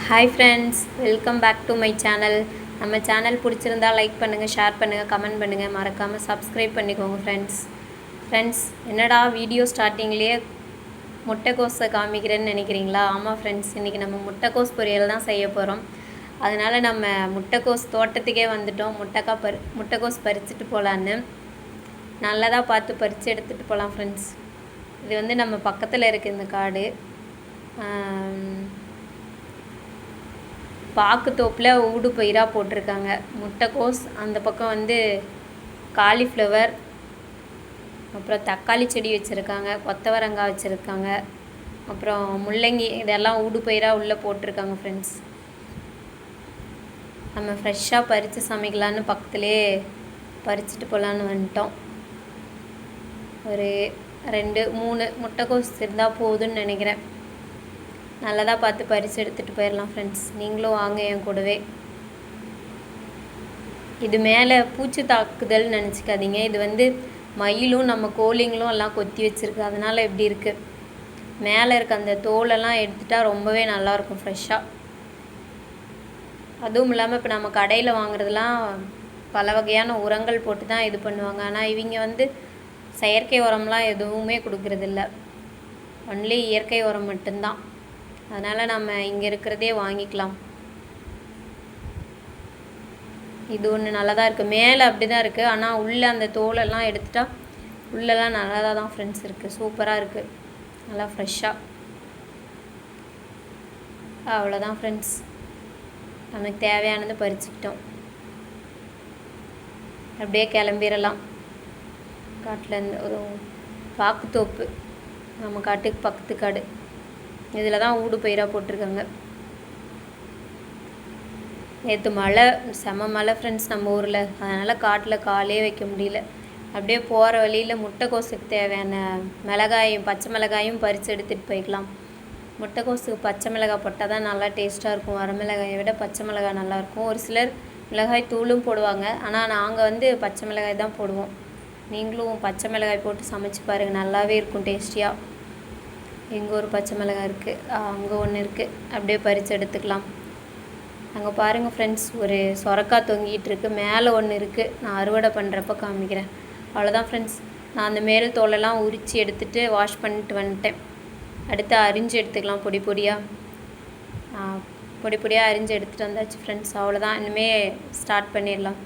Hi friends, welcome back to my channel. நம்ம channel பிடிச்சிருந்தா like பண்ணுங்கள், ஷேர் பண்ணுங்கள், கமெண்ட் பண்ணுங்கள், மறக்காமல் சப்ஸ்கிரைப் பண்ணிக்கோங்க ஃப்ரெண்ட்ஸ். என்னடா வீடியோ ஸ்டார்டிங்லேயே முட்டைக்கோஸை காமிக்கிறேன்னு நினைக்கிறீங்களா? ஆமாம் ஃப்ரெண்ட்ஸ், இன்றைக்கி நம்ம முட்டைக்கோஸ் பொரியல் தான் செய்ய போகிறோம். அதனால் நம்ம முட்டைக்கோஸ் தோட்டத்துக்கே வந்துட்டோம். முட்டைக்கோஸ் பறிச்சுட்டு போகலான்னு நல்லதாக பார்த்து பறித்து எடுத்துகிட்டு போகலாம் ஃப்ரெண்ட்ஸ். இது நம்ம பக்கத்தில் இருக்குது இந்த காடு. பாக்கு தோப்பில் ஊடு பயிராக போட்டிருக்காங்க. முட்டைக்கோஸ், அந்த பக்கம் காலிஃப்ளவர், அப்புறம் தக்காளி செடி வச்சுருக்காங்க, கொத்தவரங்காய் வச்சுருக்காங்க, அப்புறம் முள்ளங்கி, இதெல்லாம் ஊடு பயிராக உள்ளே போட்டிருக்காங்க ஃப்ரெண்ட்ஸ். நம்ம ஃப்ரெஷ்ஷாக பறித்து சமைக்கலான்னு பக்கத்துலேயே பறிச்சுட்டு போகலான்னு வந்துட்டோம். ஒரு 2-3 முட்டைக்கோஸ் இருந்தால் போதுன்னு நினைக்கிறேன். நல்லதாக பார்த்து பறித்து எடுத்துகிட்டு போயிடலாம் ஃப்ரெண்ட்ஸ். நீங்களும் வாங்க என் கூடவே. இது மேலே பூச்சி தாக்குதல் நினச்சிக்காதீங்க. இது மயிலும் நம்ம கோழிங்களும் எல்லாம் கொத்தி வச்சுருக்கு, அதனால் எப்படி இருக்குது. மேலே இருக்க அந்த தோலெல்லாம் எடுத்துட்டா ரொம்பவே நல்லாயிருக்கும் ஃப்ரெஷ்ஷாக. அதுவும் இல்லாமல் இப்போ நம்ம கடையில் வாங்குறதுலாம் பல வகையான உரங்கள் போட்டு தான் இது பண்ணுவாங்க. ஆனால் இவங்க செயற்கை உரம்லாம் எதுவுமே கொடுக்குறதில்ல, ஒன்லி இயற்கை உரம் மட்டும்தான். அதனால் நம்ம இங்கே இருக்கிறதே வாங்கிக்கலாம். இது ஒன்று நல்லதாக இருக்குது. மேலே அப்படி தான் இருக்குது, ஆனால் உள்ளே அந்த தோலெல்லாம் எடுத்துட்டா உள்ளெல்லாம் நல்லதாக தான் ஃப்ரெண்ட்ஸ் இருக்குது. சூப்பராக இருக்குது, நல்லா ஃப்ரெஷ்ஷாக. அவ்வளோதான் ஃப்ரெண்ட்ஸ், நமக்கு தேவையானது பறிச்சுக்கிட்டோம். அப்படியே கிளம்பிடலாம். காட்டிலேருந்து ஒரு பாக்குத்தோப்பு, நம்ம காட்டுக்கு பக்கத்து காடு. இதில் தான் ஊடு பயிராக போட்டிருக்காங்க. நேற்று மழை, செம மழை ஃப்ரெண்ட்ஸ் நம்ம ஊரில். அதனால் காட்டில் காலே வைக்க முடியல. அப்படியே போகிற வழியில் முட்டைக்கோஸுக்கு தேவையான மிளகாயும் பச்சை மிளகாயும் பறித்து எடுத்துகிட்டு போய்க்கலாம். முட்டைக்கோஸுக்கு பச்சை மிளகாய் போட்டால் தான் நல்லா டேஸ்ட்டாக இருக்கும். வரமிளகாயை விட பச்சை மிளகாய் நல்லாயிருக்கும். ஒரு சிலர் மிளகாய் தூளும் போடுவாங்க, ஆனால் நாங்கள் பச்சை மிளகாய் தான் போடுவோம். நீங்களும் பச்சை மிளகாய் போட்டு சமைச்சு பாருங்கள், நல்லாவே இருக்கும் டேஸ்டியாக. இங்கே ஒரு பச்சை மிளகாய் இருக்குது, அங்கே ஒன்று இருக்குது. அப்படியே பறித்து எடுத்துக்கலாம். அங்கே பாருங்கள் ஃப்ரெண்ட்ஸ், ஒரு சொரக்காய் தொங்கிட்டு இருக்குது. மேலே ஒன்று இருக்குது, நான் அறுவடை பண்ணுறப்ப காமிக்கிறேன். அவ்வளோதான் ஃப்ரெண்ட்ஸ், நான் அந்த மேல் தோலெல்லாம் உரித்து எடுத்துகிட்டு வாஷ் பண்ணிட்டு வந்துட்டேன். அடுத்து அரிஞ்சு எடுத்துக்கலாம். பொடி பொடியாக அரிஞ்சு எடுத்துகிட்டு வந்தாச்சு ஃப்ரெண்ட்ஸ். அவ்வளோதான், இனிமேல் ஸ்டார்ட் பண்ணிடலாம்.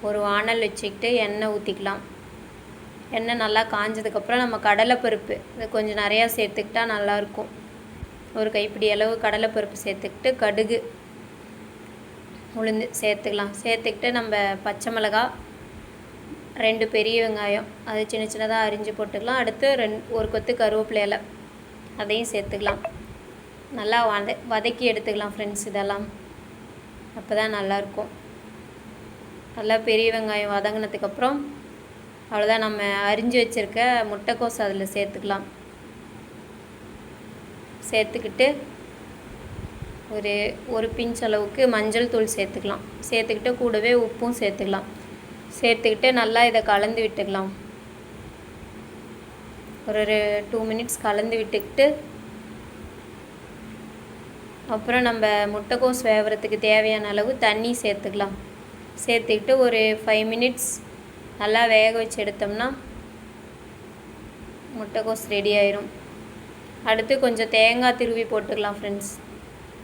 ஒரு வானல் வச்சுக்கிட்டு எண்ணெய் ஊற்றிக்கலாம். எண்ணெய் நல்லா காஞ்சதுக்கப்புறம் நம்ம கடலைப்பருப்பு இது கொஞ்சம் நிறையா சேர்த்துக்கிட்டா நல்லாயிருக்கும். ஒரு கைப்பிடி அளவு கடலைப்பருப்பு சேர்த்துக்கிட்டு கடுகு, உளுந்து சேர்த்துக்கலாம். சேர்த்துக்கிட்டு நம்ம பச்சை மிளகாய், 2 பெரிய வெங்காயம் அது சின்ன சின்னதாக அரிஞ்சு போட்டுக்கலாம். அடுத்து ஒரு கொத்து கருவேப்பிலை இலை அதையும் சேர்த்துக்கலாம். நல்லா வதக்கி எடுத்துக்கலாம் ஃப்ரெண்ட்ஸ். இதெல்லாம் அப்போ தான் நல்லாயிருக்கும். நல்லா பெரிய வெங்காயம் வதங்கினதுக்கப்புறம் அவ்வளோதான், நம்ம அரிஞ்சு வச்சுருக்க முட்டைக்கோஸ் அதில் சேர்த்துக்கலாம். சேர்த்துக்கிட்டு ஒரு பிஞ்ச் அளவுக்கு மஞ்சள் தூள் சேர்த்துக்கலாம். சேர்த்துக்கிட்டு கூடவே உப்பும் சேர்த்துக்கலாம். சேர்த்துக்கிட்டு நல்லா இதை கலந்து விட்டுக்கலாம். ஒரு 2 மினிட்ஸ் கலந்து விட்டுக்கிட்டு அப்புறம் நம்ம முட்டைக்கோஸ் வேகிறதுக்கு தேவையான அளவு தண்ணி சேர்த்துக்கலாம். சேர்த்துக்கிட்டு ஒரு 5 மினிட்ஸ் நல்லா வேக வச்சு எடுத்தோம்னா முட்டைக்கோஸ் ரெடி ஆயிரும். அடுத்து கொஞ்சம் தேங்காய் துருவி போட்டுக்கலாம் ஃப்ரெண்ட்ஸ்.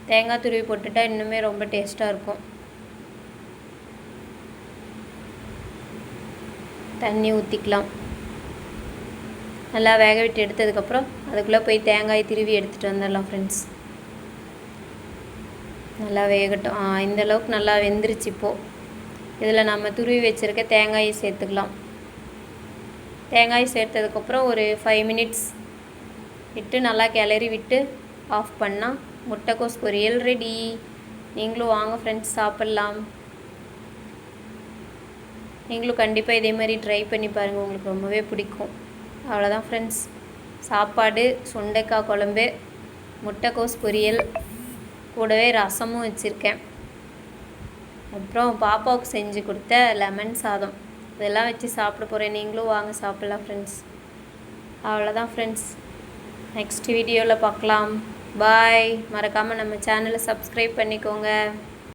தேங்காய் துருவி போட்டுட்டா இன்னுமே ரொம்ப டேஸ்ட்டாக இருக்கும். தண்ணி ஊற்றிக்கலாம். நல்லா வேக விட்டு எடுத்ததுக்கப்புறம் அதுக்குள்ளே போய் தேங்காய் துருவி எடுத்துகிட்டு வந்துடலாம் ஃப்ரெண்ட்ஸ். நல்லா வேகட்டும். இந்தளவுக்கு நல்லா வெந்துருச்சு. இப்போது இதில் நம்ம துருவி வச்சுருக்க தேங்காயை சேர்த்துக்கலாம். தேங்காய் சேர்த்ததுக்கப்புறம் ஒரு 5 மினிட்ஸ் விட்டு நல்லா கிளறி விட்டு ஆஃப் பண்ணால் முட்டைக்கோஸ் பொரியல் ரெடி. நீங்களும் வாங்க ஃப்ரெண்ட்ஸ், சாப்பிட்லாம். நீங்களும் கண்டிப்பாக இதே மாதிரி ட்ரை பண்ணி பாருங்கள், உங்களுக்கு ரொம்பவே பிடிக்கும். அவ்வளோதான் ஃப்ரெண்ட்ஸ், சாப்பாடு, சுண்டைக்காய் குழம்பு, முட்டைக்கோஸ் பொரியல், கூடவே ரசமும் வச்சுருக்கேன். அப்புறம் பாப்பாவுக்கு செஞ்சு கொடுத்த லெமன் சாதம், இதெல்லாம் வச்சு சாப்பிட போகிறேன். நீங்களும் வாங்க சாப்பிட்லாம் ஃப்ரெண்ட்ஸ். அவ்வளோதான் ஃப்ரெண்ட்ஸ், நெக்ஸ்ட் வீடியோவில் பார்க்கலாம். பாய். மறக்காமல் நம்ம சேனலை சப்ஸ்கிரைப் பண்ணிக்கோங்க.